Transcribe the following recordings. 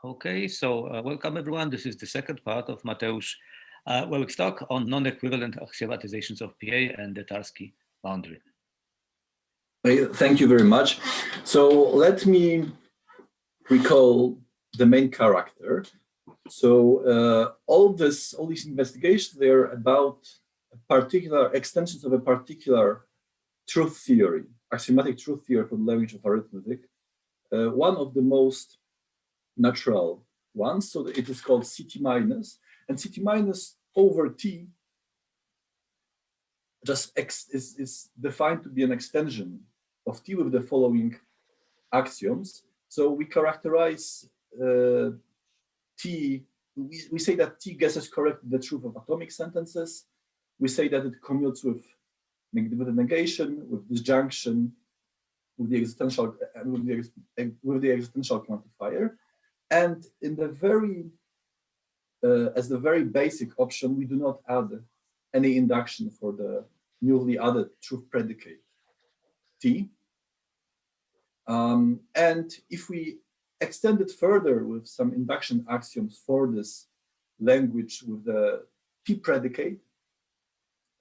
Okay, so welcome everyone. This is the second part of Mateusz Łewyk's talk on non-equivalent axiomatizations of PA and the Tarski boundary. Thank you very much. So let me recall the main character. So all these investigations, they're about particular extensions of a particular truth theory, axiomatic truth theory for the language of arithmetic. One of the most natural ones, so it is called CT minus, and CT minus over T just is defined to be an extension of T with the following axioms. So we characterize T, we say that T guesses correctly the truth of atomic sentences. We say that it commutes with the negation, with disjunction, with the existential quantifier. And in the very, as the very basic option, we do not add any induction for the newly added truth predicate T. And if we extend it further with some induction axioms for this language with the T predicate,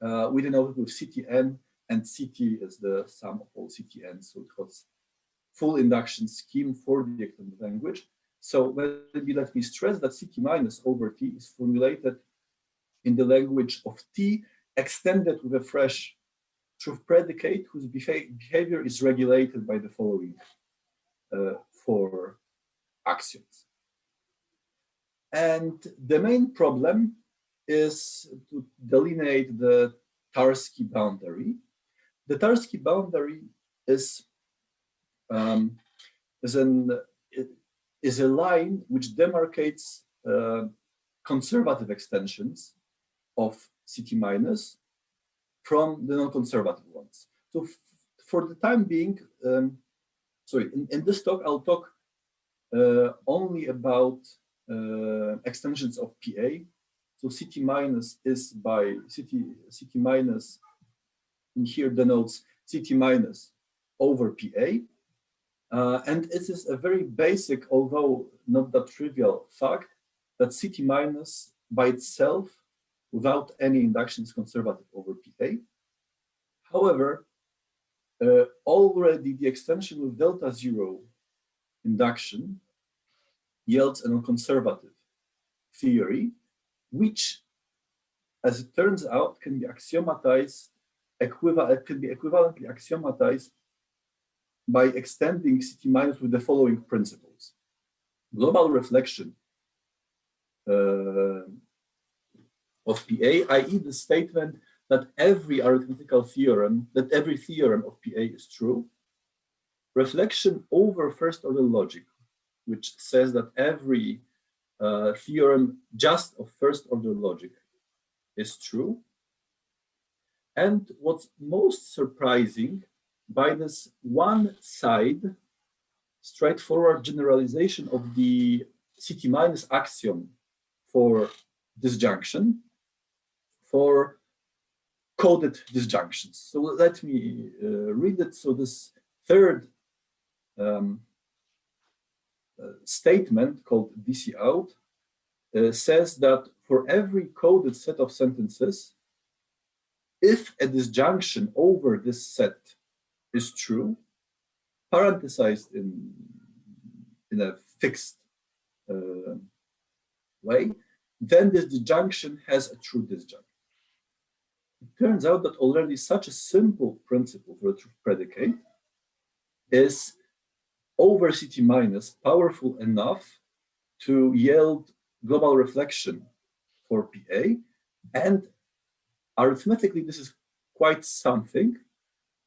we denote it with CTN, and CT is the sum of all CTN, so it has full induction scheme for the extended language. So let me stress that CT minus over T is formulated in the language of T extended with a fresh truth predicate whose behavior is regulated by the following four axioms. And the main problem is to delineate the Tarski boundary. The Tarski boundary is a line which demarcates conservative extensions of CT minus from the non-conservative ones. So for the time being, in this talk, I'll talk only about extensions of PA. So CT minus is by CT minus in here denotes CT minus over PA. And it is a very basic, although not that trivial fact, that CT minus by itself, without any induction, is conservative over PA. However, already the extension with delta zero induction yields a non-conservative theory, which, as it turns out, can be axiomatized, equivalently axiomatized by extending CT minus with the following principles. Global reflection of PA, i.e. the statement that every arithmetical theorem, that every theorem of PA is true. Reflection over first order logic, which says that every theorem just of first order logic is true. And what's most surprising, by this one side, straightforward generalization of the CT minus axiom for disjunction, for coded disjunctions. So let me read it. So this third statement called DC out says that for every coded set of sentences, if a disjunction over this set is true, parenthesized in a fixed way, then this disjunction has a true disjunct. It turns out that already such a simple principle for a truth predicate is over CT minus powerful enough to yield global reflection for PA, and arithmetically this is quite something,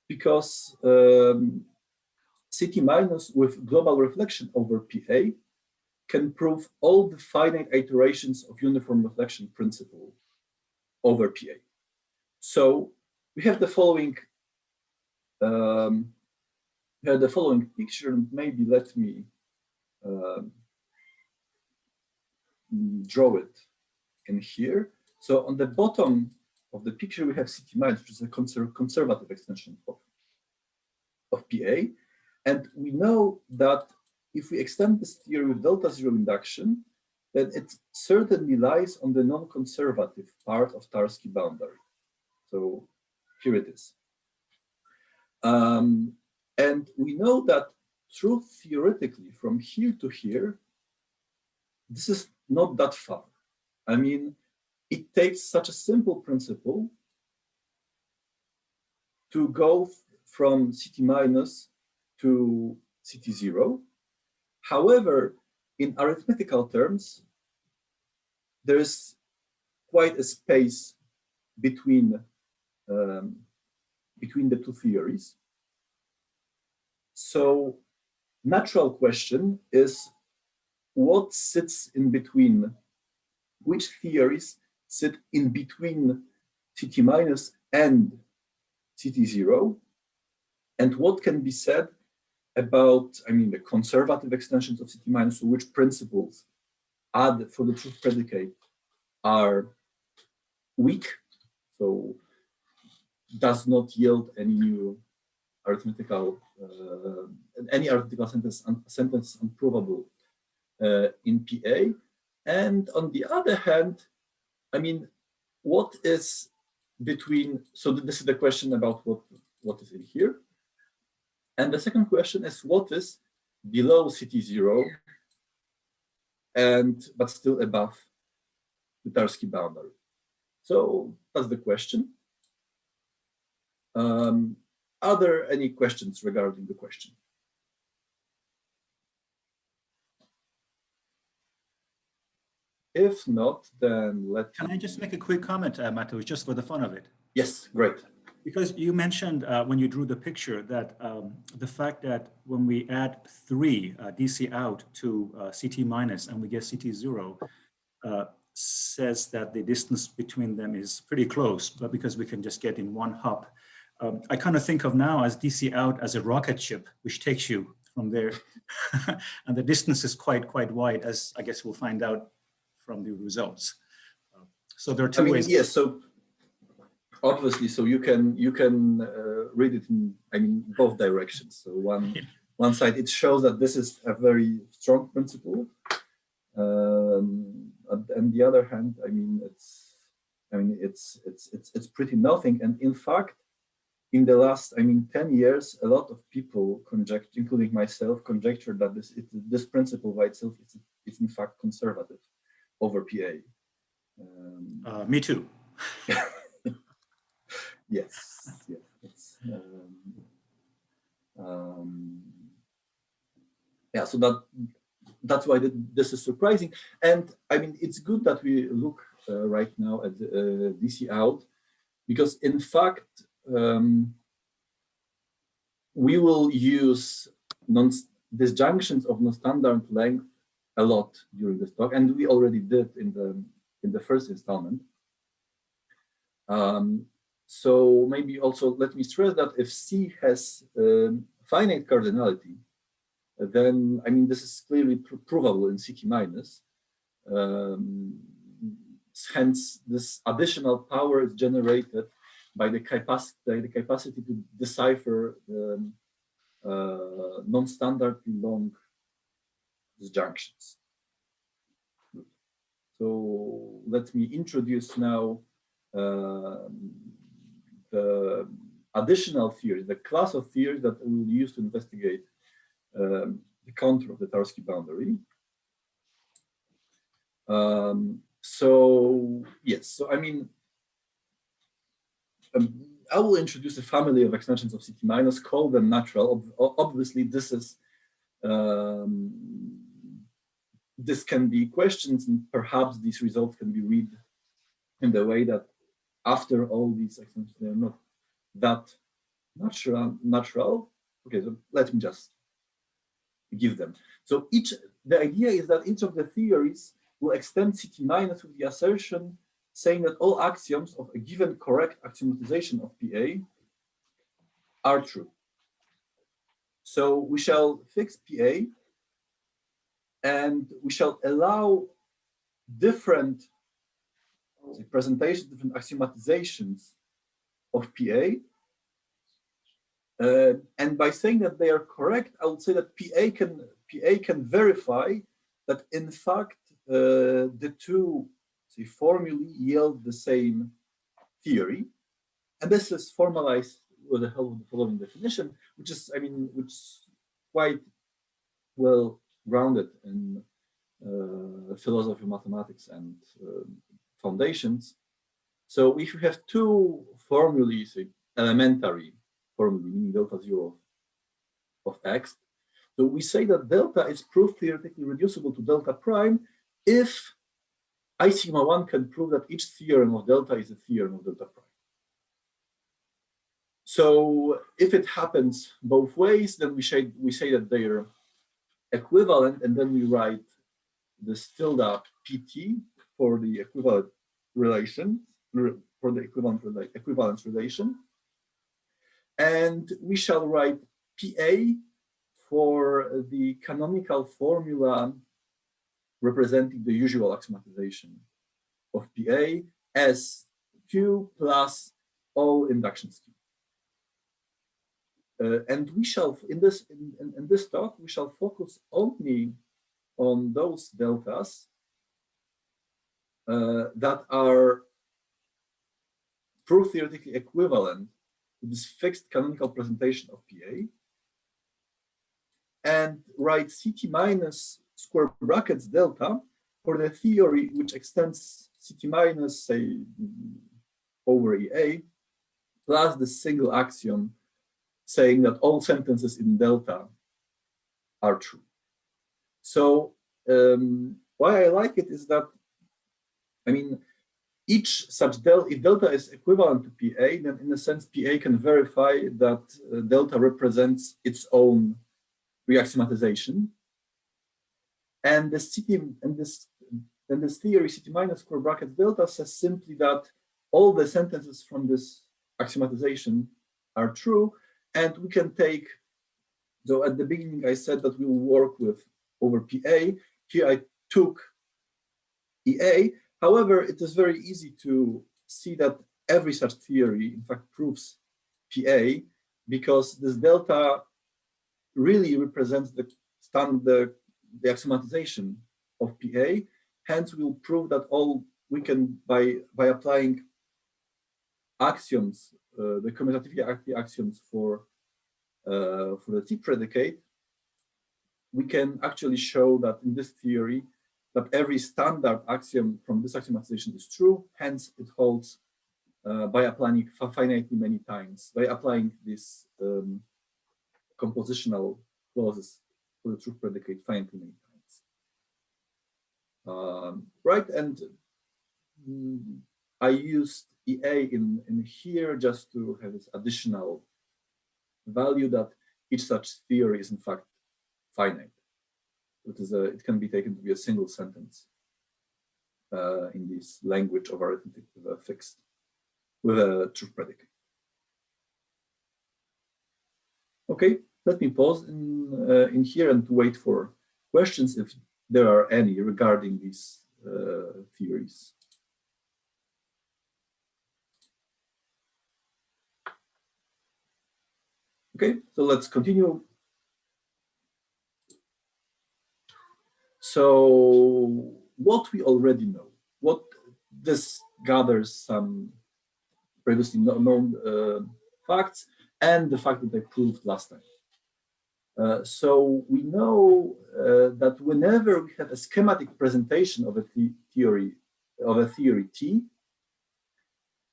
because CT minus with global reflection over PA can prove all the finite iterations of uniform reflection principle over PA. So we have the following picture, and maybe let me draw it in here. So on the bottom of the picture, we have CT minus, which is a conservative extension of PA. And we know that if we extend this theory with delta zero induction, then it certainly lies on the non-conservative part of Tarski boundary. So here it is. And we know that true theoretically from here to here, this is not that far. I mean, it takes such a simple principle to go from CT minus to CT zero. However, in arithmetical terms, there is quite a space between the two theories. So, natural question is what sits in between? Which theories sit in between CT minus and CT zero? And what can be said about, I mean, the conservative extensions of CT minus, so which principles add for the truth predicate are weak, so does not yield any new arithmetical, sentence unprovable in PA. And on the other hand, I mean, what is between, so this is the question about what is in here. And the second question is what is below CT zero but still above the Tarski boundary. So that's the question. Are there any questions regarding the question? If not, then Can I just make a quick comment, Mateusz, just for the fun of it? Yes, great. Because you mentioned when you drew the picture that the fact that when we add 3 DC out to CT minus and we get CT zero says that the distance between them is pretty close, but because we can just get in one hop. I kind of think of now as DC out as a rocket ship, which takes you from there. And the distance is quite wide, as I guess we'll find out from the results. So there are two ways. Yes, so obviously, so you can read it in, I mean, both directions. So one side, it shows that this is a very strong principle, and the other hand, I mean, it's pretty nothing. And in fact, in the last, 10 years, a lot of people conjecture, including myself, conjectured that this principle by itself is in fact conservative over PA. Me too. Yes. It's, yeah. So that's why this is surprising, and I mean it's good that we look right now at DC out, because in fact we will use disjunctions of non-standard length a lot during this talk, and we already did in the first installment. So maybe also let me stress that if C has finite cardinality, then I mean this is clearly provable in CT minus. Hence, this additional power is generated by the capacity to decipher non-standardly long disjunctions. So let me introduce now the additional theories, the class of theories that we will use to investigate the contour of the Tarski boundary. So yes, so I mean, I will introduce a family of extensions of CT minus, call them natural. Obviously, this is this can be questions, and perhaps these results can be read in the way that after all these extensions, they are not that natural. Okay, so let me just give them. So the idea is that each of the theories will extend CT minus with the assertion saying that all axioms of a given correct axiomatization of PA are true. So we shall fix PA and we shall allow different presentations, different axiomatizations of PA. And by saying that they are correct, I would say that PA can PA can verify that in fact the two formulae yield the same theory, and this is formalized with the help of the following definition, which is, which is quite well grounded in philosophy of mathematics and foundations. So if you have two formulae, say elementary formulae, meaning delta 0 of x, so we say that delta is proof theoretically reducible to delta prime if I sigma 1 can prove that each theorem of delta is a theorem of delta prime. So if it happens both ways, then we say that they're equivalent, and then we write this tilde PT for the equivalent relation, for the equivalence relation. And we shall write PA for the canonical formula representing the usual axiomatization of PA as Q plus all inductions Q. And we shall, in this talk, we shall focus only on those deltas that are proof theoretically equivalent to this fixed canonical presentation of PA, and write CT minus square brackets delta for the theory which extends CT minus, say, over EA, plus the single axiom saying that all sentences in delta are true. So why I like it is that, each such delta, if delta is equivalent to PA, then in a sense PA can verify that delta represents its own reaxiomatization. And this theory, CT minus square brackets delta, says simply that all the sentences from this axiomatization are true. And we can take, so at the beginning I said that we will work with over PA. Here I took EA. However, it is very easy to see that every such theory, in fact, proves PA, because this delta really represents the axiomatization of PA. Hence, we will prove that we can, by applying axioms, the commutativity axioms for the T predicate, we can actually show that in this theory that every standard axiom from this axiomatization is true. Hence, it holds by applying finitely many times, by applying these compositional clauses for the truth predicate finitely many times. Right, and I used EA in here just to have this additional value that each such theory is in fact finite. It can be taken to be a single sentence in this language of arithmetic with a truth predicate. Okay, let me pause in here and wait for questions if there are any regarding these theories. Okay, so let's continue. So what we already know, what this gathers some previously known facts and the fact that they proved last time. So we know that whenever we have a schematic presentation of a theory T,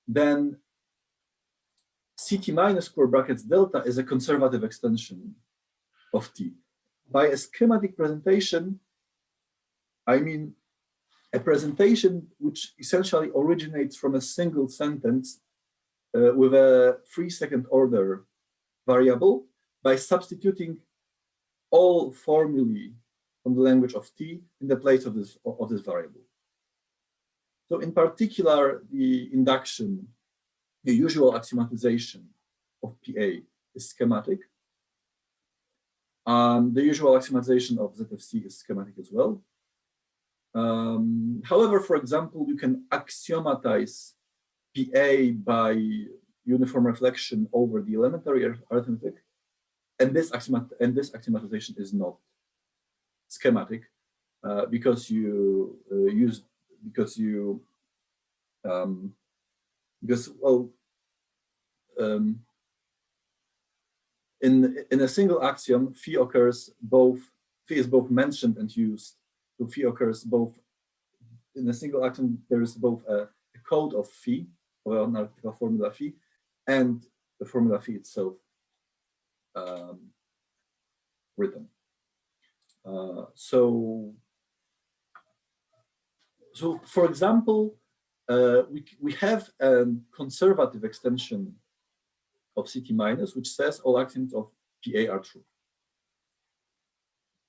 then CT minus square brackets delta is a conservative extension of T. By a schematic presentation, I mean a presentation which essentially originates from a single sentence with a 3-second order variable by substituting all formulae from the language of T in the place of this variable. So in particular, the induction, the usual axiomatization of PA is schematic. The usual axiomatization of ZFC is schematic as well. However, for example, you can axiomatize PA by uniform reflection over the elementary arithmetic, and this axiomatization is not schematic because you in a single axiom, phi is both mentioned and used. So phi occurs both in a single axiom. There is both a code of phi, or an analytical formula phi, and the formula phi itself written. So for example, we have a conservative extension of CT minus, which says all axioms of PA are true.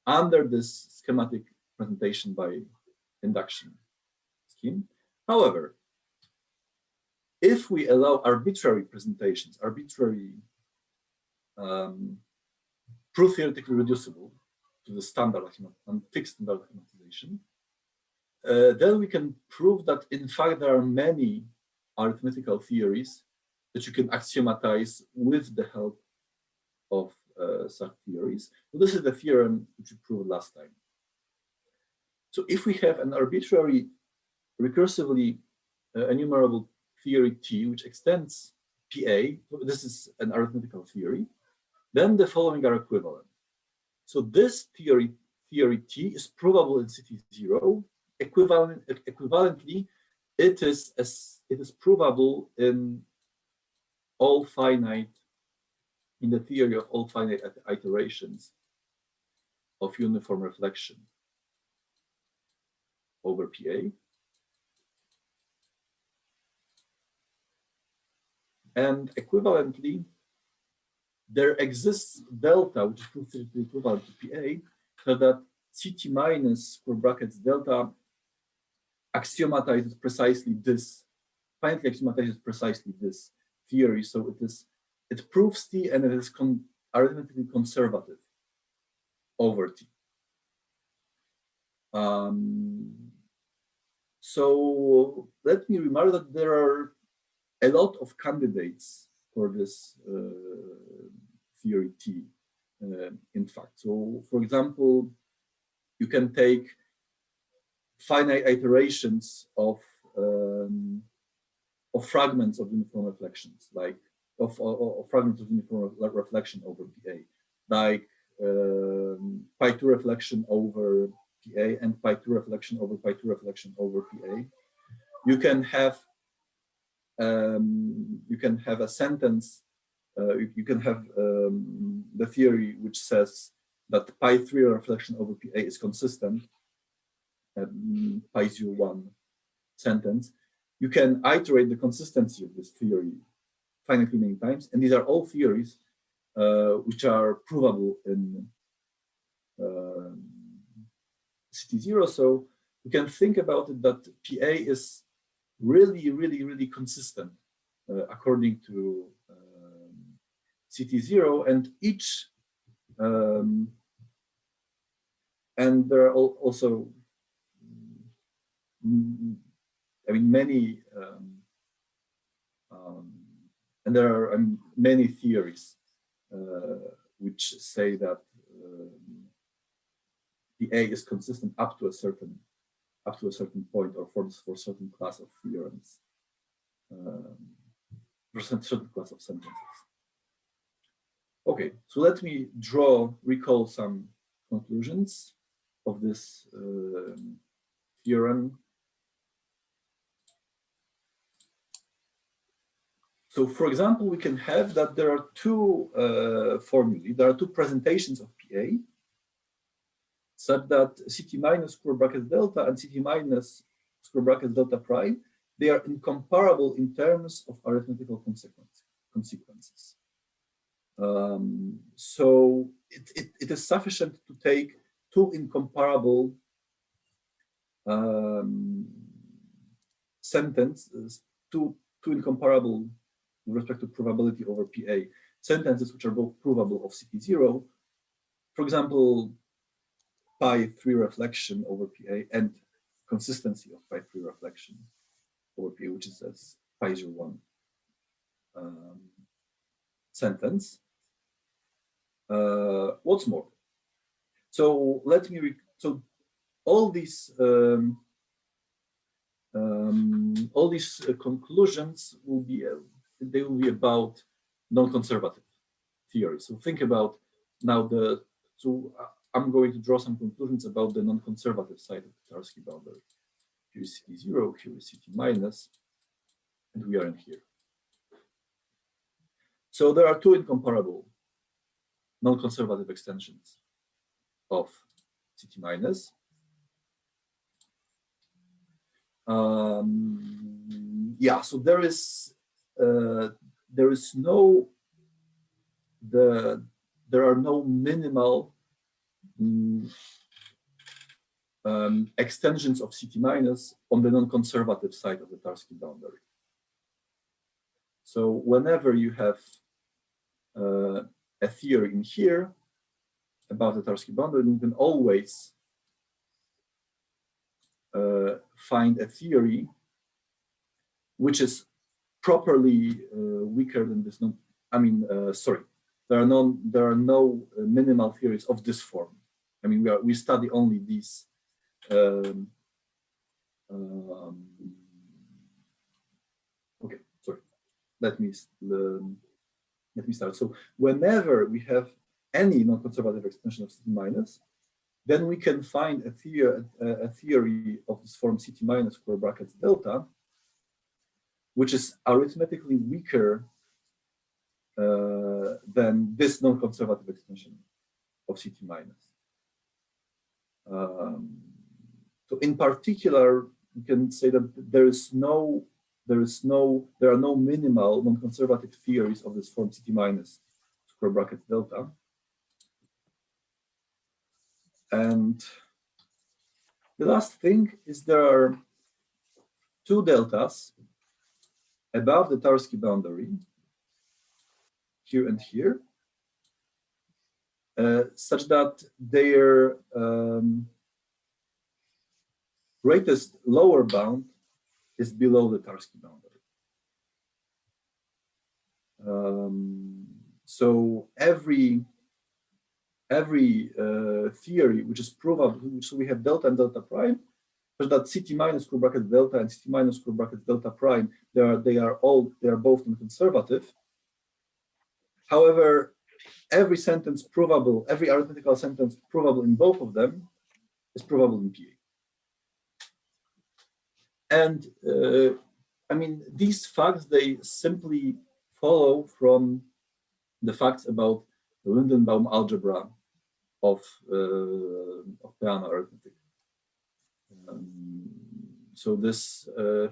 Under this schematic presentation by induction scheme. However, if we allow arbitrary presentations, arbitrary proof theoretically reducible to the standard and fixed standard axiomatization, then we can prove that in fact there are many arithmetical theories that you can axiomatize with the help of such theories. So this is the theorem which we proved last time. So if we have an arbitrary recursively enumerable theory T which extends PA, this is an arithmetical theory, then the following are equivalent. So this theory T is provable in CT0. Equivalently, it is provable in all finite, in the theory of all finite iterations of uniform reflection over PA. And equivalently, there exists delta, which is proof theoretically equivalent to PA, so that CT minus square brackets delta axiomatizes precisely this, finitely axiomatizes precisely this theory. So it proves T and it is arithmetically conservative over T. So let me remark that there are a lot of candidates for this theory T, in fact. So for example, you can take finite iterations of fragments of uniform reflections, like of fragments of uniform reflection over PA, like pi2 reflection over PA and pi2 reflection over pi2 reflection over PA. You can have a sentence. You can have the theory which says that pi3 reflection over PA is consistent. Pi01 sentence. You can iterate the consistency of this theory finitely many times, and these are all theories which are provable in CT0. So we can think about it that PA is really consistent according to CT0, and each and there are also many and there are many theories which say that the A is consistent up to a certain point, or for certain class of theorems, for certain class of sentences. Okay, so let me recall some conclusions of this theorem. So, for example, we can have that there are two formulae, there are two presentations of PA, such that CT minus square bracket delta and CT minus square bracket delta prime, they are incomparable in terms of arithmetical consequences. So it is sufficient to take two incomparable sentences, two incomparable with respect to probability over PA sentences which are both provable of CT0. For example, pi3 reflection over PA and consistency of pi3 reflection over PA, which is as pi01 sentence. What's more? So let me so all these conclusions will be about non-conservative theory. So think about now I'm going to draw some conclusions about the non-conservative side of the Tarski boundary. Here is CT0, here is CT minus, and we are in here. So there are two incomparable non-conservative extensions of CT minus. Yeah, so there are no minimal extensions of CT minus on the non-conservative side of the Tarski boundary. So whenever you have a theory in here about the Tarski boundary, you can always find a theory which is properly weaker than this. There are no minimal theories of this form. I mean, we study only these. Okay, sorry. Let me start. So whenever we have any non-conservative extension of CT minus, then we can find a theory of this form CT minus square brackets delta, which is arithmetically weaker than this non-conservative extension of CT minus. So in particular, you can say that there are no minimal non-conservative theories of this form CT minus square brackets delta. And the last thing is there are two deltas above the Tarski boundary, here and here, such that their greatest lower bound is below the Tarski boundary. So every theory which is provable, so we have delta and delta prime, such that CT minus square bracket delta and CT minus square bracket delta prime, they are both non-conservative. However, every arithmetical sentence provable in both of them is provable in PA. And I mean, these facts, they simply follow from the facts about the Lindenbaum algebra of Peano arithmetic. So this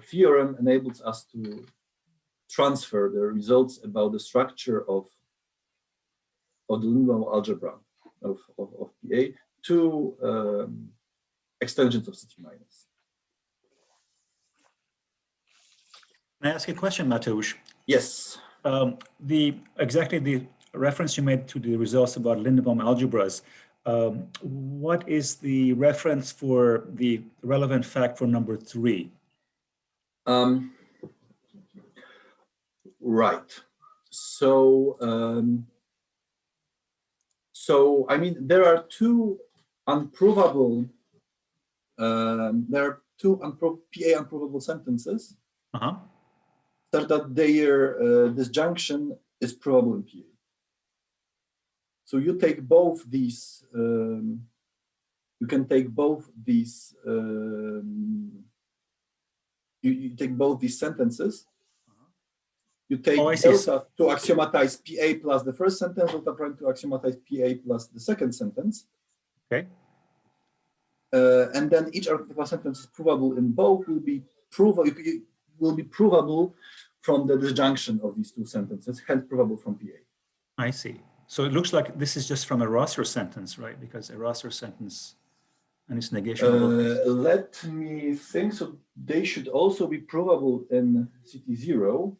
theorem enables us to transfer the results about the structure of the Lindenbaum algebra of PA to extensions of CT minus. Can I ask a question, Mateusz? Yes. Exactly the reference you made to the results about Lindenbaum algebras, what is the reference for the relevant fact for number 3? Right. So, I mean, there are two unprovable, PA unprovable sentences, such that their disjunction is probable in PA. So you take both these. You can take both these. You take both these sentences. You take delta to axiomatize PA plus the first sentence, delta prime to axiomatize PA plus the second sentence. Okay. And then each arithmetical sentence is provable in both will be provable from the disjunction of these two sentences, hence provable from PA. I see. So it looks like this is just from a Rosser sentence, right? Because a Rosser sentence and its negation. Let me think. So they should also be provable in CT0.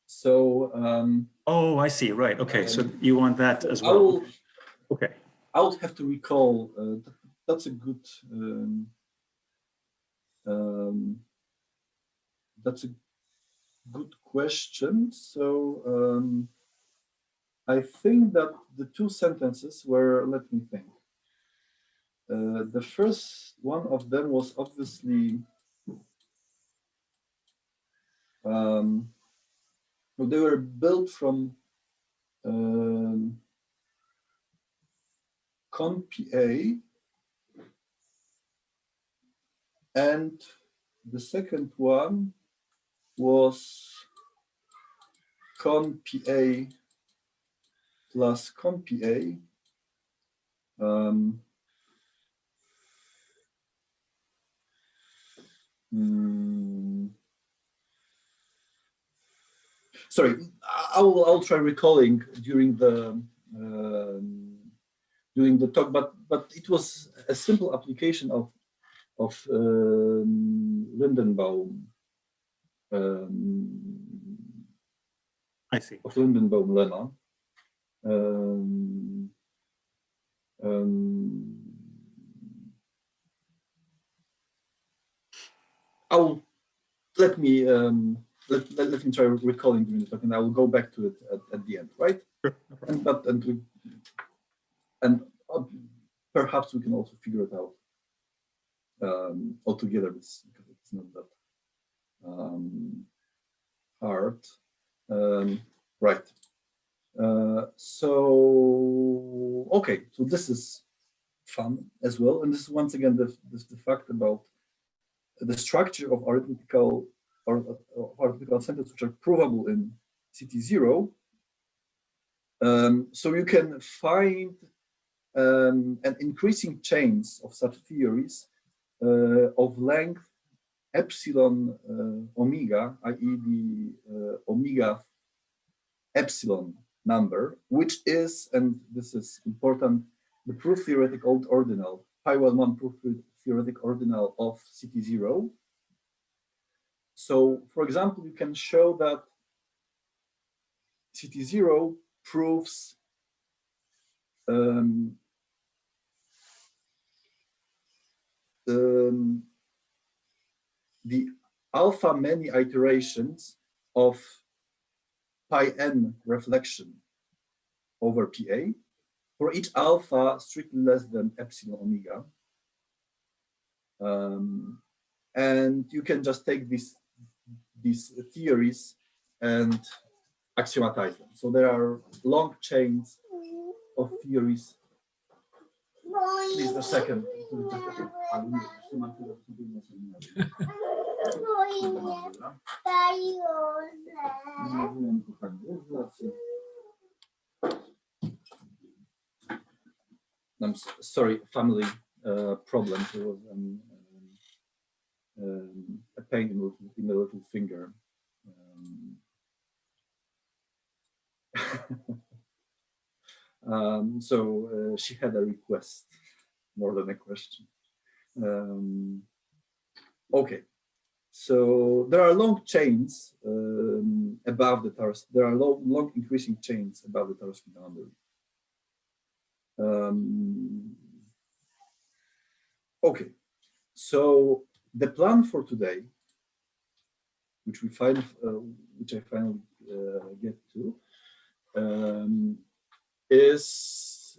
So. Oh, I see. Right. Okay. So you want that as well. Okay. I would have to recall. That's a good. That's a good question. So I think that the two sentences were. Let me think. The first one of them was obviously they were built from CUNY, and the second one was CUNY plus CUNY. Sorry, I'll try recalling during the talk, but it was a simple application of Lindenbaum. I see. Of Lindenbaum lemma. Let me try recalling during the talk, and I will go back to it at the end, right? Sure. And perhaps we can also figure it out altogether, because it's not that hard. Right. So okay, so this is fun as well, and this is once again the fact about the structure of arithmetical sentences which are provable in CT0. So you can find an increasing chains of such theories of length epsilon omega, i.e. the omega epsilon number, which is, and this is important, the proof theoretic old ordinal, pi1 proof theoretic ordinal of CT0. So, for example, you can show that CT0 proves the alpha many iterations of pi n reflection over PA for each alpha strictly less than epsilon omega. And you can just take these theories and axiomatize them. So there are long chains of theories. Please, a second. I'm sorry, family problem. There was a pain in the little finger. So she had a request more than a question. Okay, so there are long chains above the Tarski. There are long increasing chains above the Tarski boundary. Okay, so the plan for today, which I finally get to, is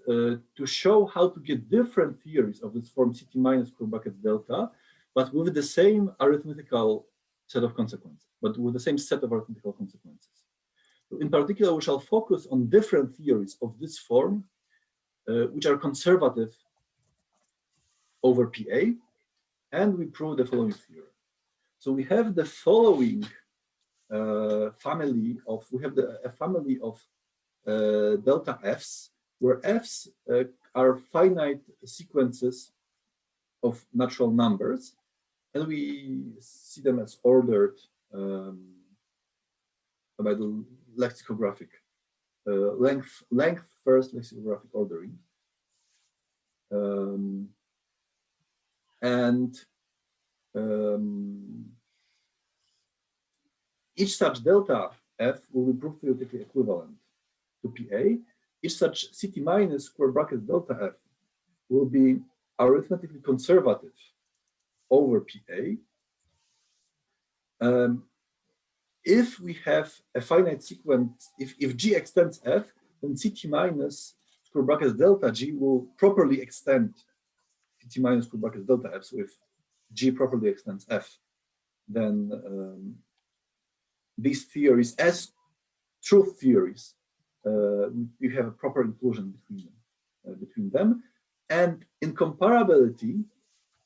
to show how to get different theories of this form CT minus square brackets delta, but with the same arithmetical set of consequences, but with the same set of arithmetical consequences. So in particular, we shall focus on different theories of this form, which are conservative over PA, and we prove the following theorem. So we have the following family of, a family of delta Fs, where Fs are finite sequences of natural numbers, and we see them as ordered by the lexicographic length first lexicographic ordering. Each such delta F will be proof theoretically equivalent to PA. Each such CT minus square bracket delta F will be arithmetically conservative over PA. If we have a finite sequence, if G extends F, then CT minus square bracket delta G will properly extend CT minus square bracket delta F. So if G properly extends F, then these theories, as truth theories, you have a proper inclusion between them, and incomparability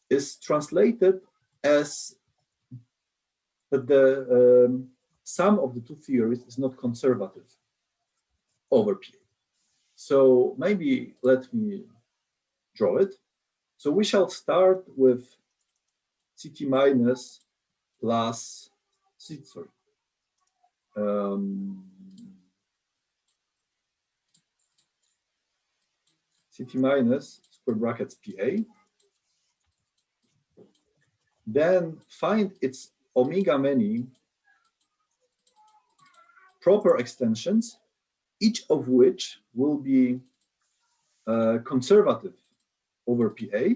is translated as that the sum of the two theories is not conservative over PA. So maybe let me draw it. So we shall start with CT minus plus CT minus square brackets PA. Then find its omega many proper extensions, each of which will be conservative over PA.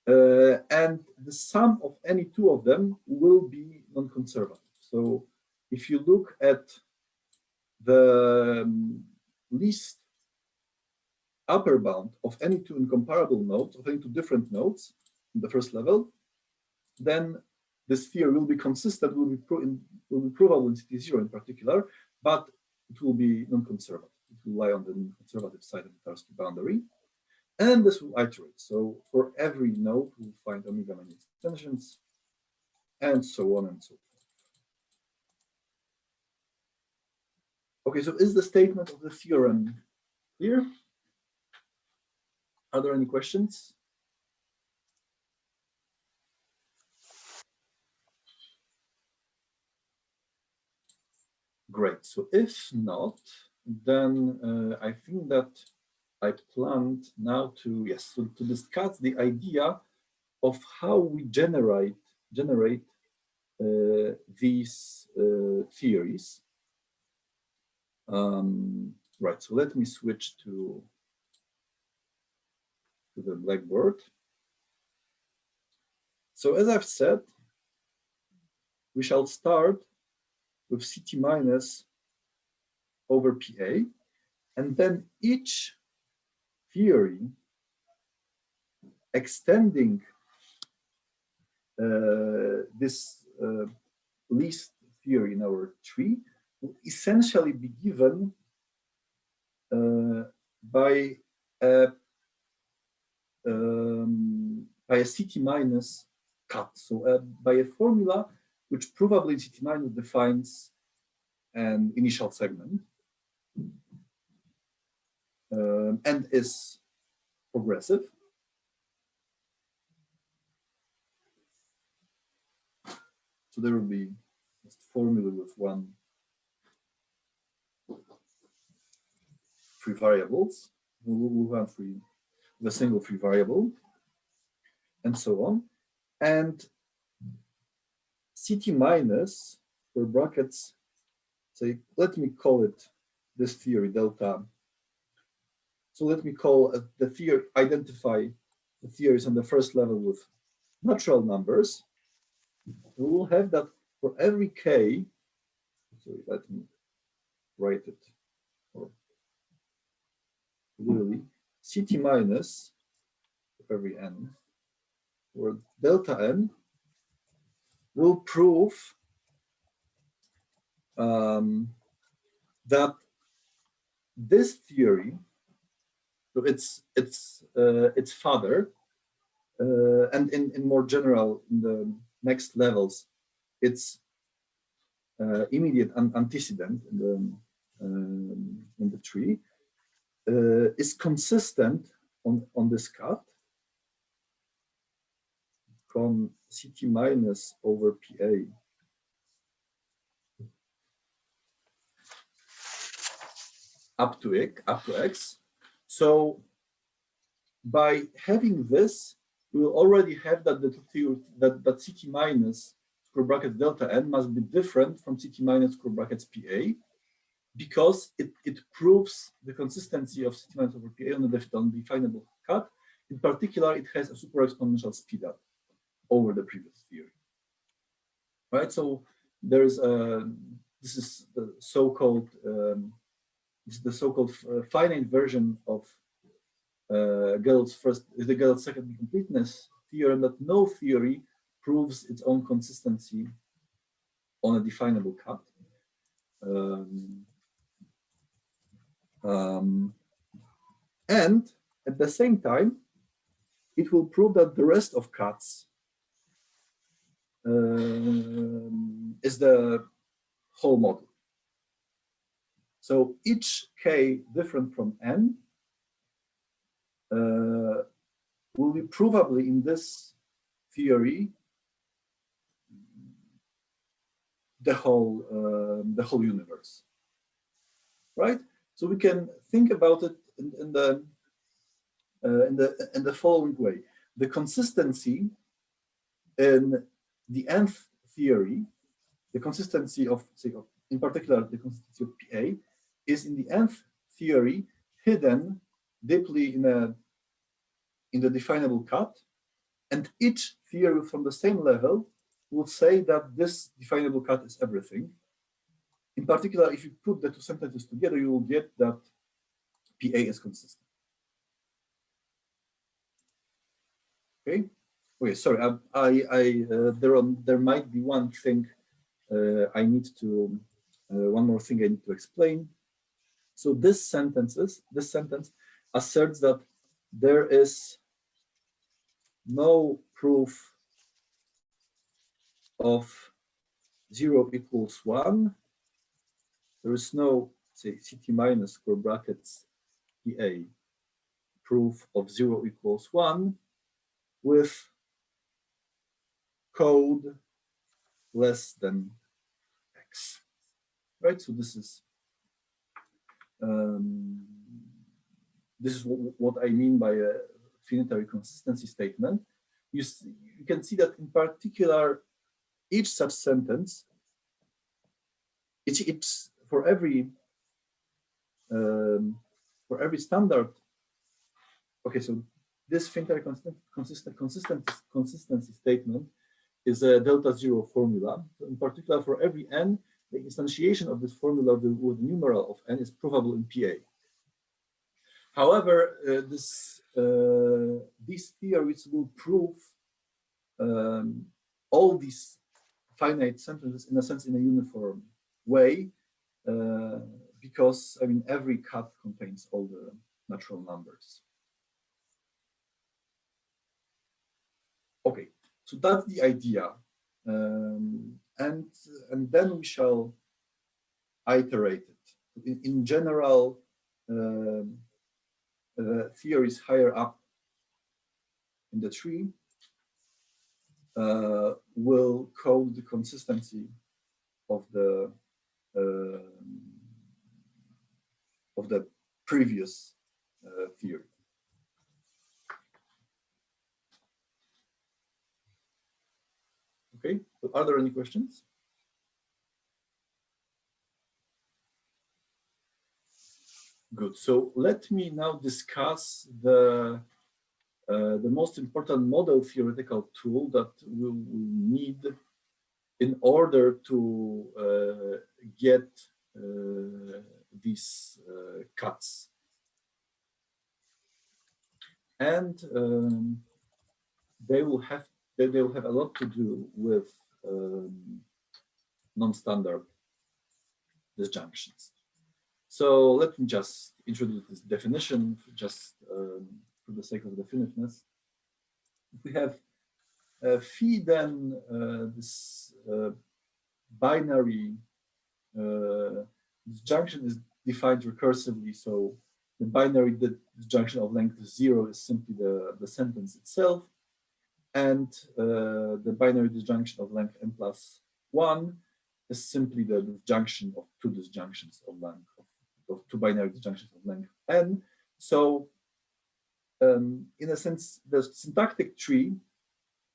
And the sum of any two of them will be non-conservative. So if you look at the least upper bound of any two incomparable nodes, of any two different nodes in the first level, then this theory will be consistent, will be provable in CT0 in particular, but it will be non-conservative. It will lie on the conservative side of the Tarski boundary. And this will iterate. So for every node, we'll find omega many extensions, and so on and so forth. Okay, so is the statement of the theorem clear? Are there any questions? Great. So if not, then I think that I planned now to to discuss the idea of how we generate these theories. Right. So let me switch to the Blackboard. So as I've said, we shall start with CT minus over PA, and then each theory extending this least theory in our tree will essentially be given by a CT minus cut, so by a formula which probably CT minus defines an initial segment and is progressive. So there will be just formula with free variables. We'll have a single free variable, and so on. And CT minus, for brackets, say, let me call it this theory delta. So let me call the theory, identify the theories on the first level with natural numbers. We will have that for every k. Sorry, let me write it or clearly. CT minus for every n, or delta n, will prove that this theory, so its father, and in more general, in the next levels, its immediate antecedent in the tree, is consistent on this cut from CT minus over PA up to x. So by having this, we will already have that the theory that CT minus square bracket delta n must be different from CT minus square brackets PA, because it proves the consistency of CT minus over PA on the definable cut. In particular, it has a super exponential speed up over the previous theory. Right. So there is this is the so-called finite version of Gödel's second incompleteness theorem that no theory proves its own consistency on a definable cut. And at the same time, it will prove that the rest of cuts is the whole model. So each k different from n will be provably in this theory the whole universe, right? So we can think about it in the following way: the consistency in the nth theory, the consistency of, say, in particular, the consistency of PA, is in the nth theory hidden deeply in the definable cut, and each theory from the same level will say that this definable cut is everything. In particular, if you put the two sentences together, you will get that PA is consistent. Okay. Okay. Sorry. There might be one thing I need to. One more thing I need to explain. So this sentence asserts that there is no proof of 0 equals 1. There is no, say, CT minus square brackets PA proof of 0 equals 1 with code less than x, right? So this is what I mean by a finitary consistency statement. You can see that in particular, each such sentence, it's for every standard. Okay, so this finitary consistency statement is a delta zero formula. So in particular, for every n, the instantiation of this formula with the numeral of n is provable in PA. However, these theories will prove all these finite sentences in a sense in a uniform way, because I mean every cut contains all the natural numbers. Okay, so that's the idea, and then we shall iterate it. In general, theories higher up in the tree will code the consistency of the previous theory. Okay, so are there any questions? Good. So let me now discuss the most important model theoretical tool that we will need in order to get these cuts. And they will have a lot to do with non-standard disjunctions. So let me just introduce this definition just for the sake of definiteness. If we have phi, then this binary disjunction is defined recursively. So the binary disjunction of length 0 is simply the sentence itself. And the binary disjunction of length n plus 1 is simply the disjunction of two disjunctions of length of two binary disjunctions of length n. So in a sense, the syntactic tree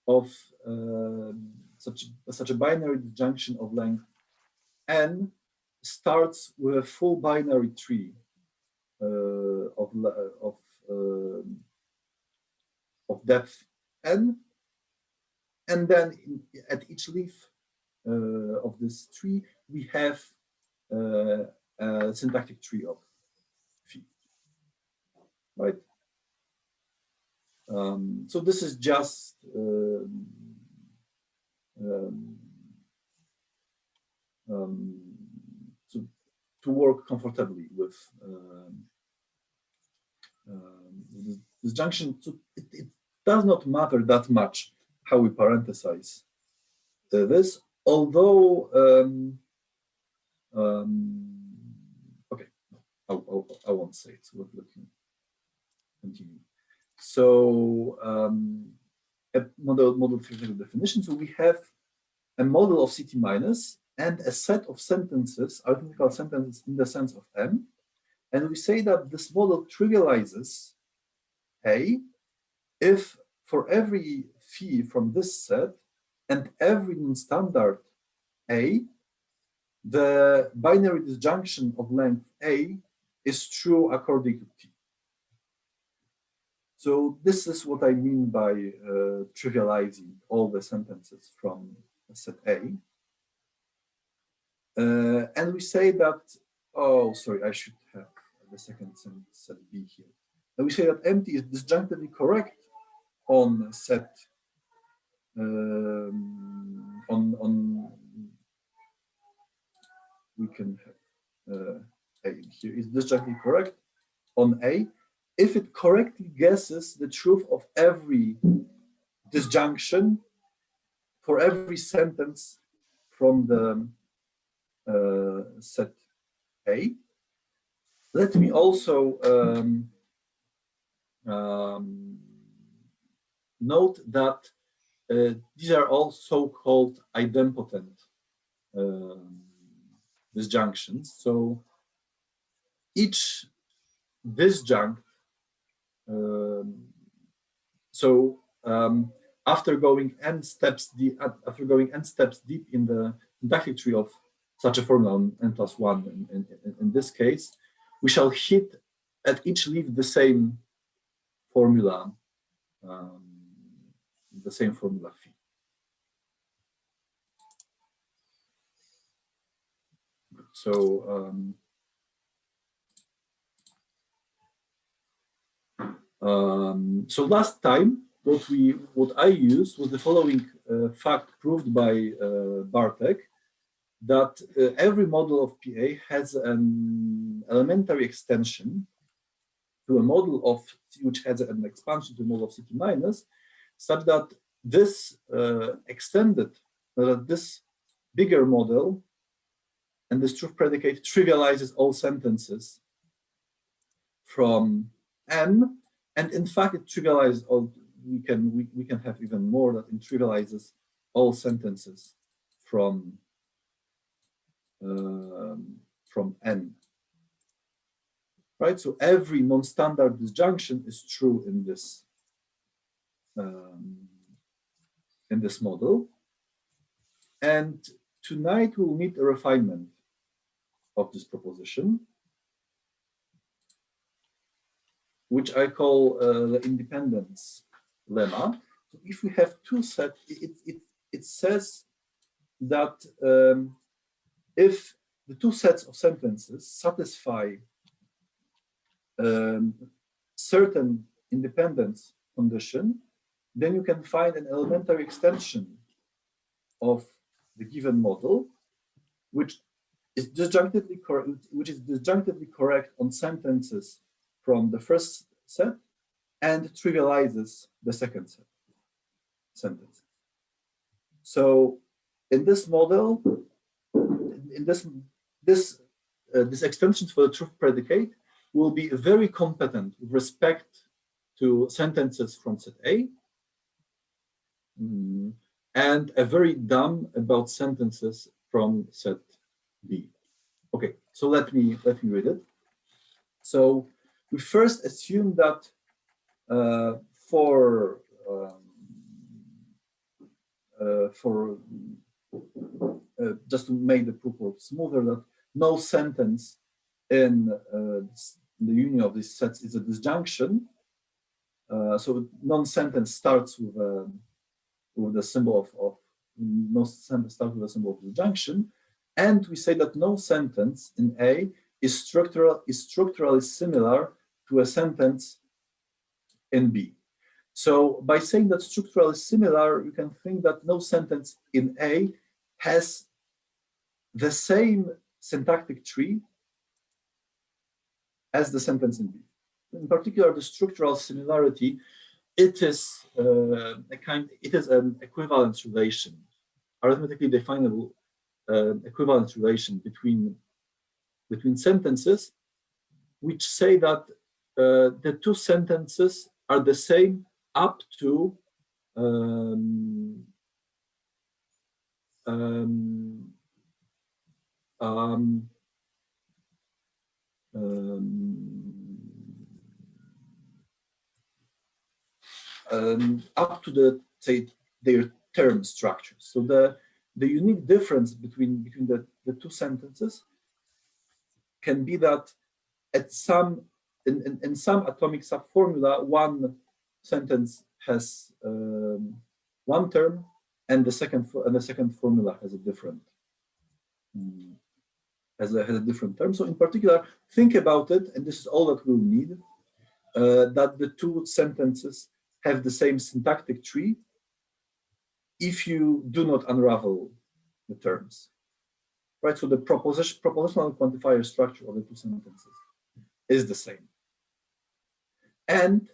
of such a binary disjunction of length n starts with a full binary tree of depth n, and then at each leaf of this tree we have a syntactic tree of phi, right? So this is just to work comfortably with this junction. So it does not matter that much how we parenthesize this, although okay, I won't say it. So let me continue. So a model theoretical definition. So we have a model of CT minus and a set of sentences, arithmetical sentences in the sense of M, and we say that this model trivializes A if for every phi from this set and every non-standard A, the binary disjunction of length A is true according to T. So this is what I mean by trivializing all the sentences from set A. And we say that, oh, sorry, I should have the second set B here. And we say that empty is disjunctively correct on set we can have A here is disjunctively correct on A if it correctly guesses the truth of every disjunction for every sentence from the set A. Let me also note that these are all so-called idempotent disjunctions. So each disjunct, after going n steps deep, in the syntactic tree of such a formula on n+1, in this case, we shall hit at each leaf the same formula, phi. So so last time, what I used was the following fact proved by Bartek, that every model of PA has an elementary extension to a model of which has an expansion to a model of CT minus, such that this this bigger model and this truth predicate trivializes all sentences from M, and in fact it trivializes all. We can have even more, that it trivializes all sentences from N. Right, so every non-standard disjunction is true in this model, and tonight we'll meet a refinement of this proposition, which I call the independence lemma. So if we have two sets, it says that if the two sets of sentences satisfy certain independence condition, then you can find an elementary extension of the given model, which is disjunctively correct on sentences from the first set and trivializes the second set sentence. So in this model, this extension for the truth predicate will be very competent with respect to sentences from set A, and a very dumb about sentences from set B. Okay, so let me read it. So we first assume that just to make the proof smoother, that no sentence in the union of these sets is a disjunction. So non-sentence starts with the symbol of no sentence starts with a symbol of disjunction, and we say that no sentence in A is structurally similar to a sentence in B. So by saying that structural is similar, you can think that no sentence in A has the same syntactic tree as the sentence in B. In particular, the structural similarity, it is an equivalence relation, arithmetically definable equivalence relation between sentences, which say that the two sentences are the same up to up to their term structures. So the unique difference between the two sentences can be that at some in some atomic subformula, one sentence has one term, and the second formula has a different has a different term. So in particular, think about it, and this is all that we'll need, that the two sentences have the same syntactic tree if you do not unravel the terms, right? So the propositional quantifier structure of the two sentences is the same. And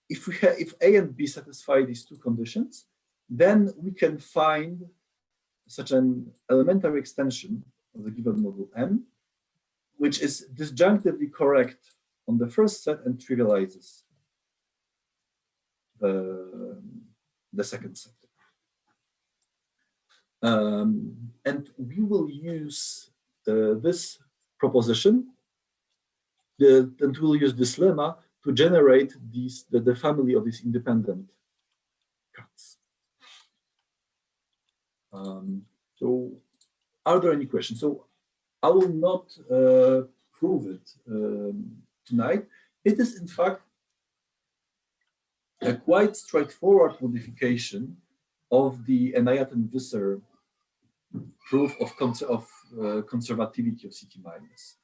if A and B satisfy these two conditions, then we can find such an elementary extension of the given model M, which is disjunctively correct on the first set and trivializes the second set. And we will use this proposition, and we'll use this lemma to generate the family of these independent cuts. So are there any questions? So I will not prove it tonight. It is in fact a quite straightforward modification of the Enayat and Visser proof of conservativity of CT minus.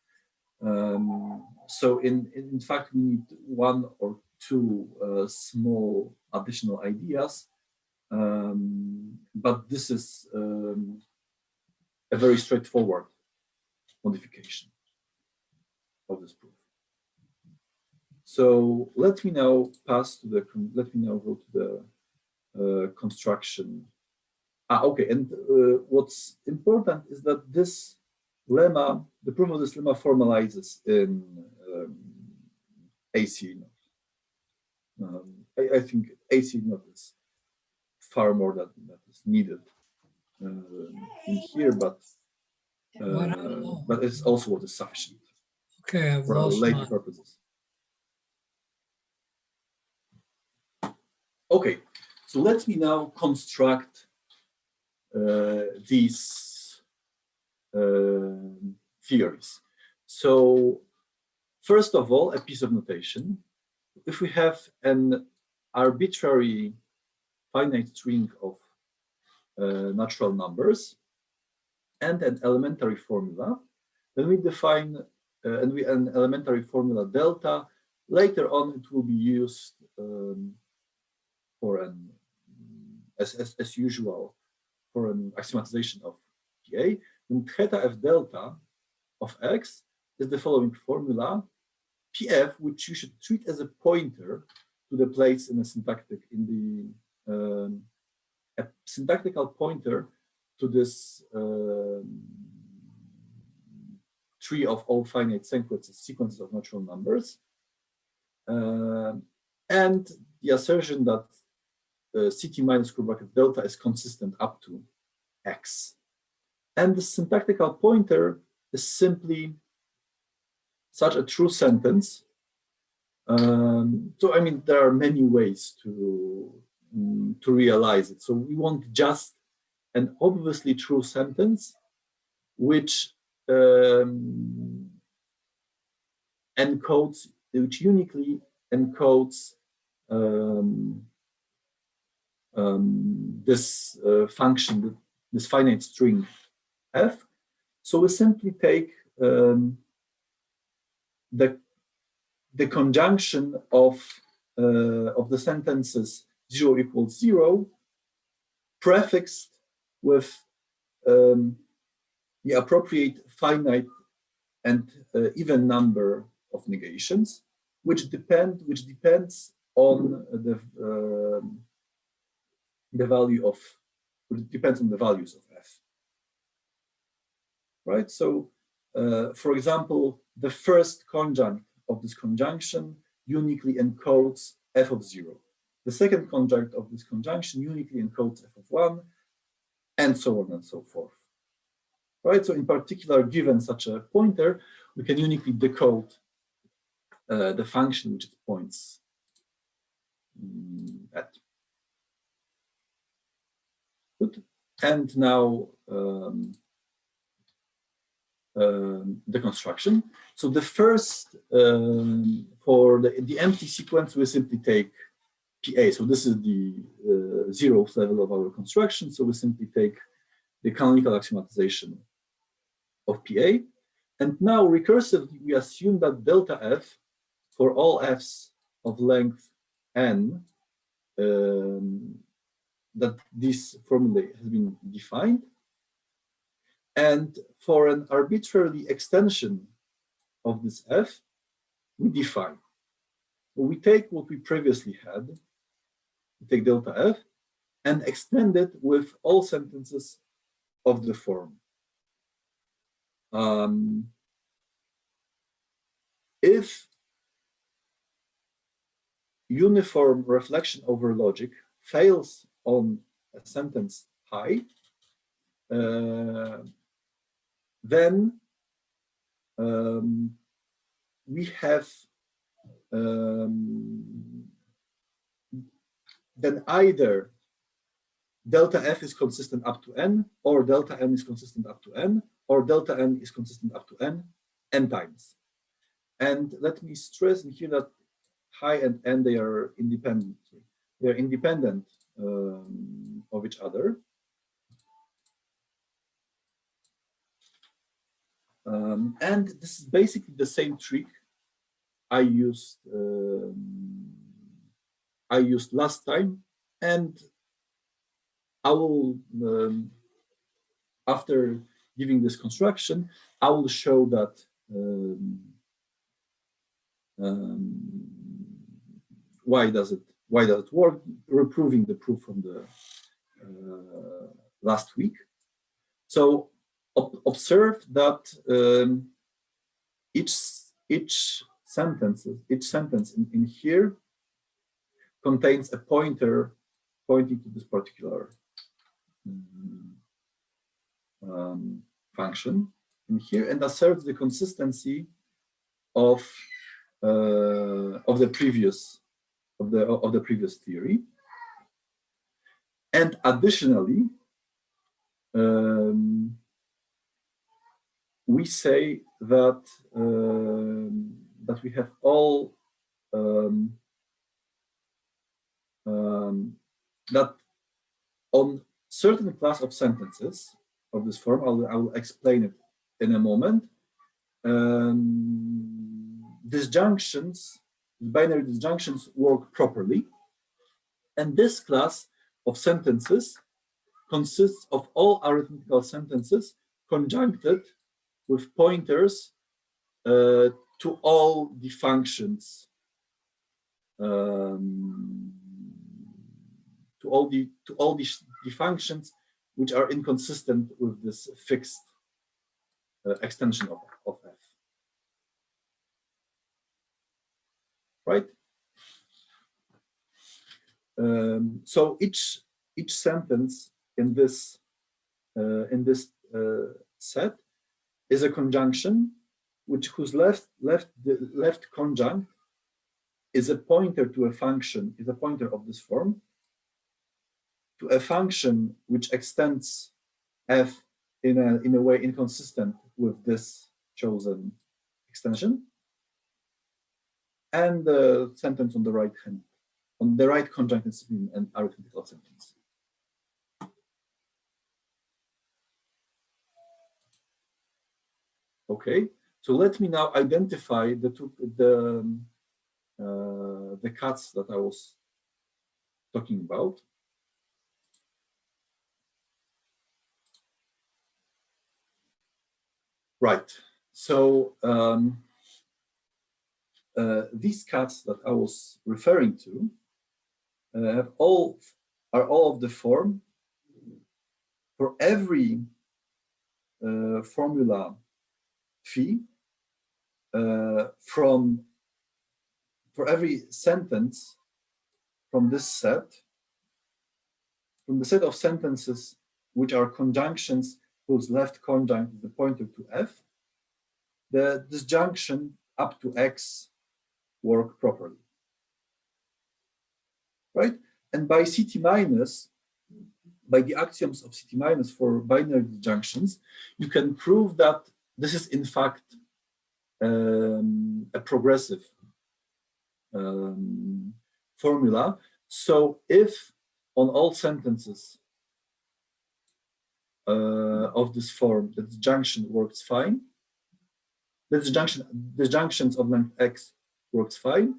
So in fact, we need one or two small additional ideas, but this is a very straightforward modification of this proof. So let me now go to the construction. Okay, and what's important is that this lemma, the proof of this lemma, formalizes in AC knot. I think AC knot is far more that is needed in here, but it's also what is sufficient for our later purposes. Okay, so let me now construct these theories. So first of all, a piece of notation. If we have an arbitrary finite string of natural numbers and an elementary formula, then we define an elementary formula delta. Later on, it will be used for an as usual for an axiomatization of PA. And theta f delta of x is the following formula: PF, which you should treat as a pointer to the place in a syntactical pointer to this tree of all finite sequences of natural numbers, and the assertion that CT minus square bracket delta is consistent up to x. And the syntactical pointer is simply such a true sentence. So I mean, there are many ways to realize it. So we want just an obviously true sentence which uniquely encodes this function, this finite string f. So we simply take the conjunction of of the sentences 0 equals 0 prefixed with the appropriate finite and even number of negations, which depends on the value of, which depends on the values of f. Right. So, for example, the first conjunct of this conjunction uniquely encodes f of 0. The second conjunct of this conjunction uniquely encodes f of 1, and so on and so forth. Right. So, in particular, given such a pointer, we can uniquely decode the function which it points at. Good. And now the construction. So the first, for the empty sequence, we simply take PA. So this is the 0th level of our construction. So we simply take the canonical axiomatization of PA. And now recursively, we assume that delta f for all f's of length n, that this formula has been defined. And for an arbitrary extension of this f, we define. We take what we previously had, we take delta f, and extend it with all sentences of the form. If uniform reflection over logic fails on a sentence high, then we have then either delta f is consistent up to n, or delta n is consistent up to n, or delta n is consistent up to n times. And let me stress in here that high and n, they are independent. They are independent of each other. And this is basically the same trick I used last time, and I will, after giving this construction, I will show that why does it work, reproving the proof from the last week. So observe that each sentence in here contains a pointer pointing to this particular function in here, and asserts the consistency of the previous theory. And additionally, we say that that we have all that on certain class of sentences of this form, I will explain it in a moment. Disjunctions, binary disjunctions work properly, and this class of sentences consists of all arithmetical sentences conjuncted with pointers to all the functions, to all the functions which are inconsistent with this fixed extension of f. Right. So each sentence in this set is a conjunction whose left conjunct is a pointer to a function, is a pointer of this form to a function which extends f in a way inconsistent with this chosen extension, and the sentence on the right hand, on the right conjunct is an arithmetical sentence. Okay, so let me now identify the the cuts that I was talking about. Right. So these cuts that I was referring to are all of the form for every formula phi for every sentence from this set, from the set of sentences which are conjunctions whose left conjunct is the pointer to f, the disjunction up to x work properly, right? And by CT minus, by the axioms of CT minus for binary disjunctions, you can prove that this is in fact a progressive formula. So if on all sentences of this form, the disjunction works fine, the disjunctions of length x works fine,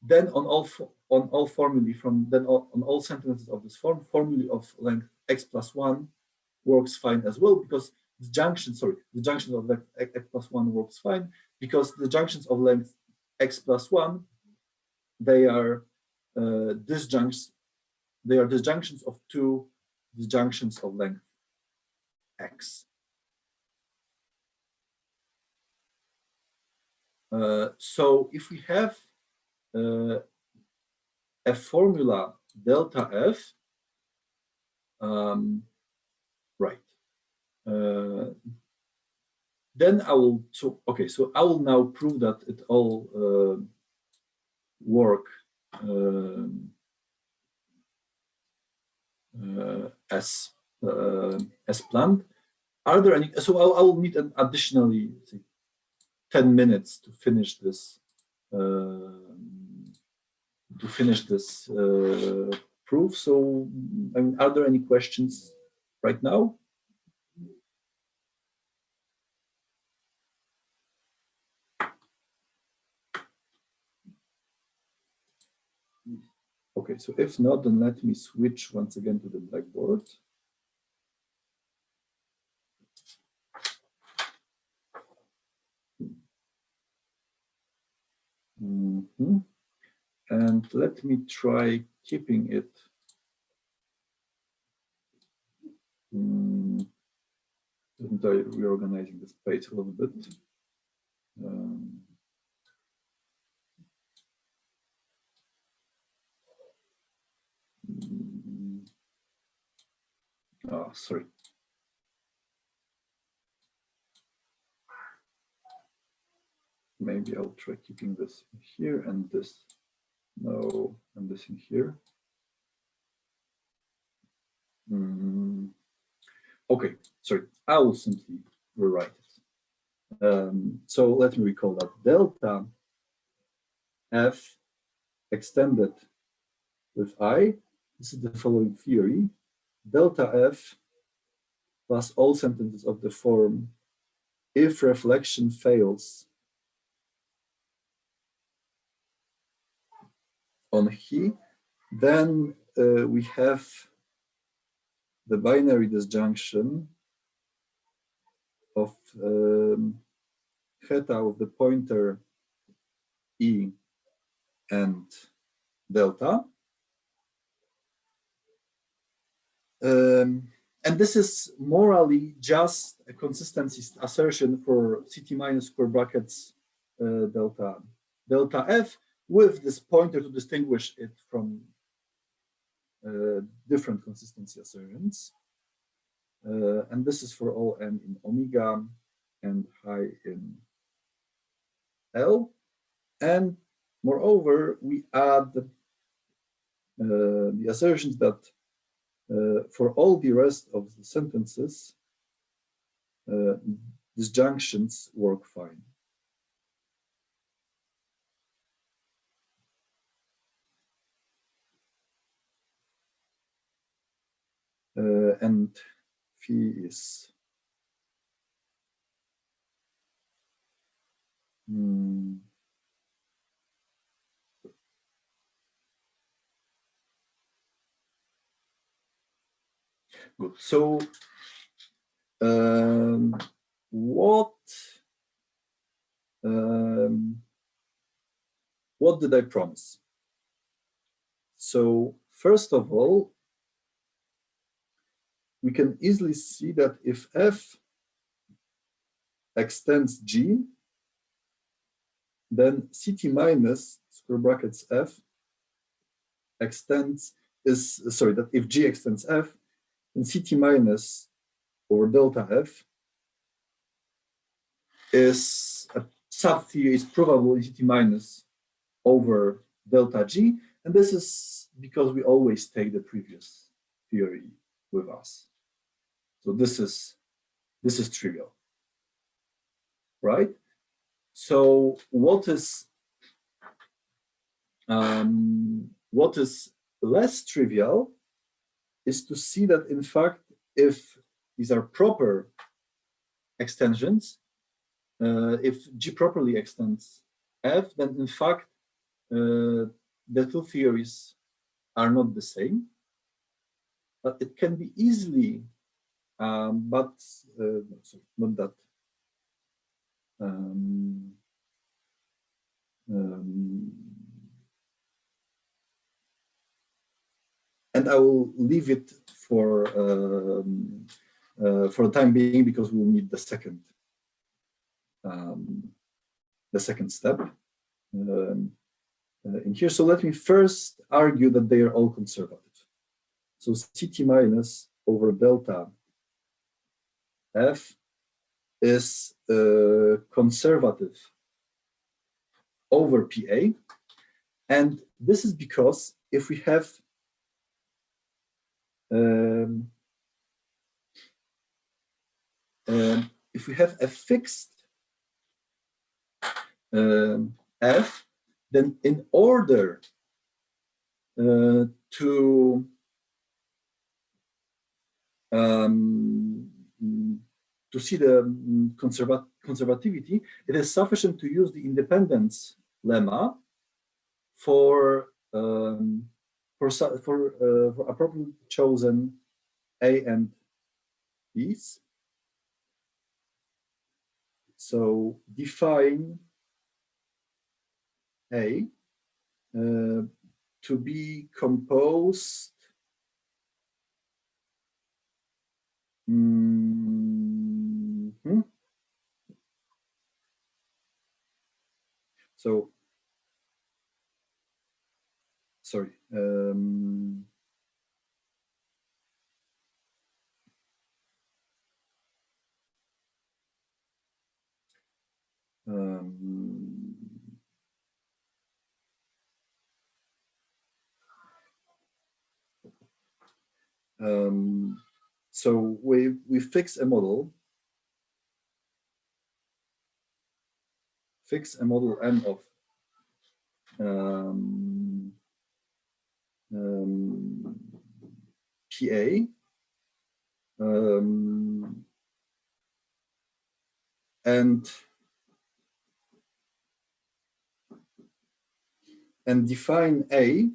then on all formulae from then on all sentences of this form, formulae of length x plus 1 works fine as well, because the junctions of length x plus 1 works fine because the junctions of length x plus 1, they are disjunctions of two disjunctions of length x. So if we have a formula delta f, right, then I will, so I will now prove that it all work as planned. Are there any, so I will need an additionally, say, 10 minutes to finish this proof. So, I mean, are there any questions right now? Okay, so if not, then let me switch once again to the blackboard. And let me try keeping it reorganizing the space a little bit. Oh, sorry. Maybe I'll try keeping this in here and this, no, and this in here. Okay, sorry, I will simply rewrite it. So let me recall that delta f extended with I, this is the following theory: delta f plus all sentences of the form if reflection fails on he, then we have the binary disjunction of theta of the pointer e and delta. And this is morally just a consistency assertion for CT minus square brackets delta f with this pointer to distinguish it from different consistency assertions. And this is for all n in omega and high in L. And moreover, we add the assertions that for all the rest of the sentences, disjunctions work fine. And phi is Good. So what did I promise? So first of all, we can easily see that if f extends G, then Ct minus square brackets f extends that if G extends f, then Ct minus over delta f is a subtheory, is provable in Ct minus over delta G, and this is because we always take the previous theory with us. So this is trivial, right? So what is less trivial is to see that in fact, if these are proper extensions, if G properly extends F, then in fact the two theories are not the same, but it can be easily, not that. And I will leave it for the time being because we will need the second step in here. So let me first argue that they are all conservative. So Ct minus over delta F is conservative over PA, and this is because if we have a fixed F, then in order to see the conservativity, it is sufficient to use the independence lemma for appropriately chosen A and B's. So define A to be composed So, sorry. So we fix a model. Fix a model N of PA and define A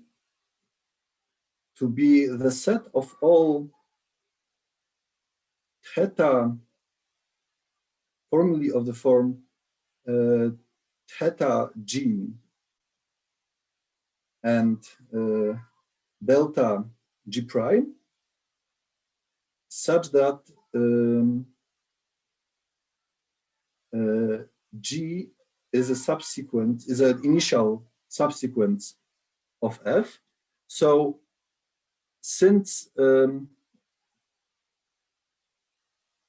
to be the set of all theta formulae of the form theta G and delta G prime, such that G is an initial subsequence of F. So since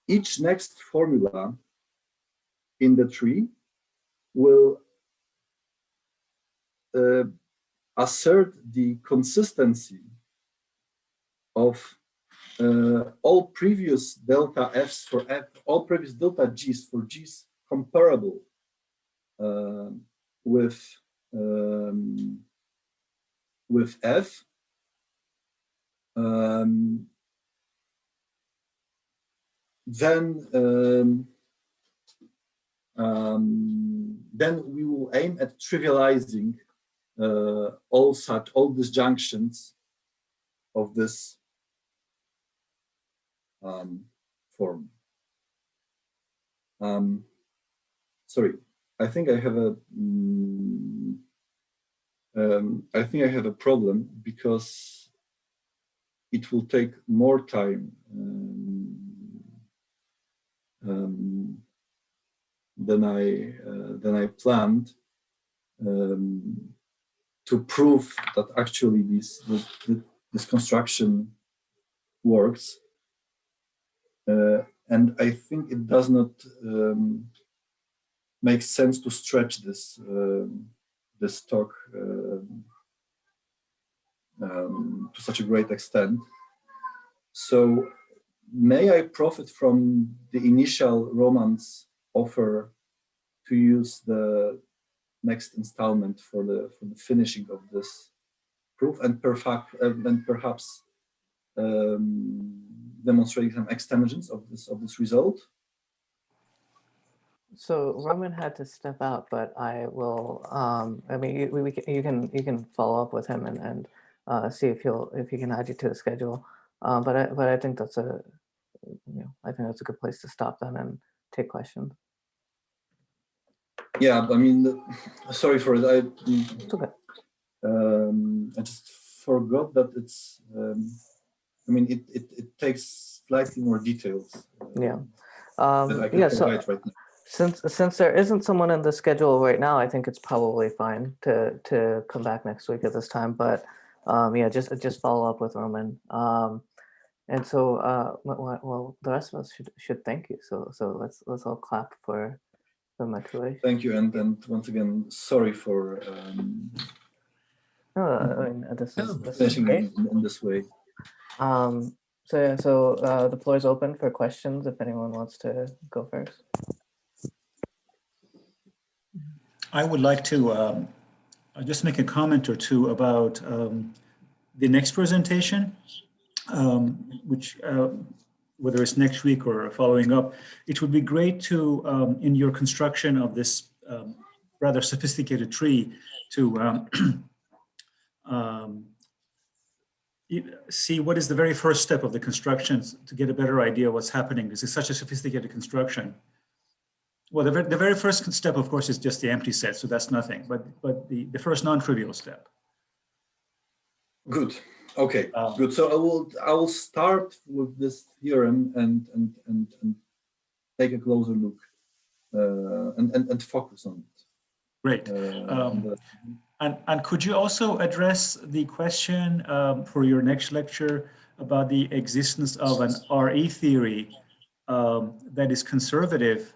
each next formula in the tree will assert the consistency of all previous delta F's for F, all previous delta G's for G's comparable with F, then we will aim at trivializing all disjunctions of this form. Sorry, I think I have a problem because it will take more time than I planned to prove that actually this construction works, and I think it does not make sense to stretch this talk to such a great extent. So may I profit from the initial Roman's offer to use the next installment for the finishing of this proof, and perhaps demonstrating some extensions of this result? So Roman had to step out, but I will. I mean, you can follow up with him and see if he can add you to the schedule. But I think that's a good place to stop then and take questions. Yeah, I mean, sorry for it. It's okay. I just forgot that it's. I mean, it takes slightly more details. Yeah. That I can provide right now. Since there isn't someone in the schedule right now, I think it's probably fine to come back next week at this time. But yeah, just follow up with Roman. And so well, the rest of us should thank you. So let's all clap for Mateusz. Thank you, and once again, sorry for No, I mean this is finishing great. in this way. So the floor is open for questions if anyone wants to go first. I would like to just make a comment or two about the next presentation, which whether it's next week or following up. It would be great to, in your construction of this rather sophisticated tree, to see what is the very first step of the construction to get a better idea of what's happening. This is such a sophisticated construction. Well, the very first step, of course, is just the empty set, so that's nothing. But the first non-trivial step. Good. Okay. Good. So I will start with this theorem and take a closer look and focus on it. Great. And could you also address the question for your next lecture about the existence of an RE theory that is conservative?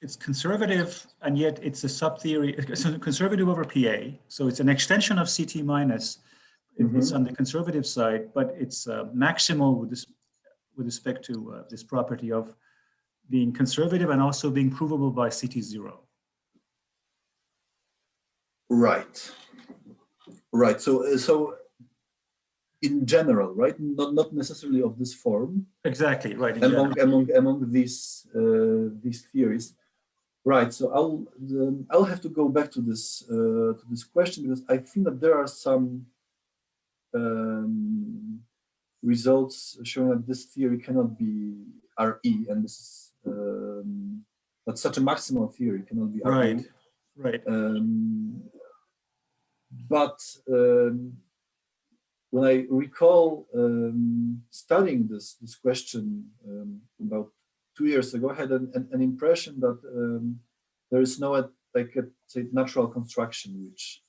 It's conservative, and yet it's a sub-theory. It's conservative over PA, so it's an extension of CT minus. It's on the conservative side, but it's maximal with respect to this property of being conservative and also being provable by CT0. Right. Right. So in general, right? Not necessarily of this form. Exactly. Right. Among these theories. Right. So I'll have to go back to this question, because I think that there are some results showing that this theory cannot be RE, and this is that such a maximal theory cannot be RE. Right. But when I recall studying this question about 2 years ago, I had an impression that there is no say natural construction which,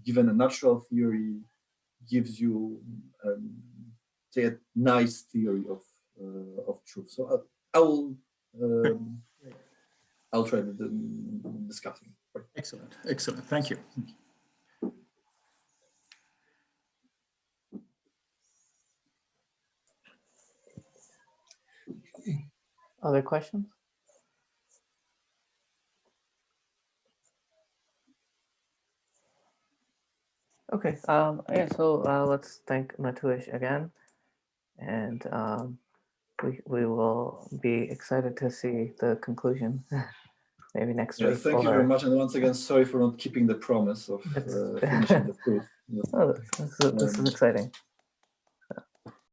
given a natural theory, gives you say a nice theory of truth. So I'll try discussing. Excellent. Thank you. Other questions? Okay. Yeah. So let's thank Mateusz again, and we will be excited to see the conclusion. maybe next Yeah, week. thank you very much. And once again, sorry for not keeping the promise of finishing the proof. Oh, this is exciting.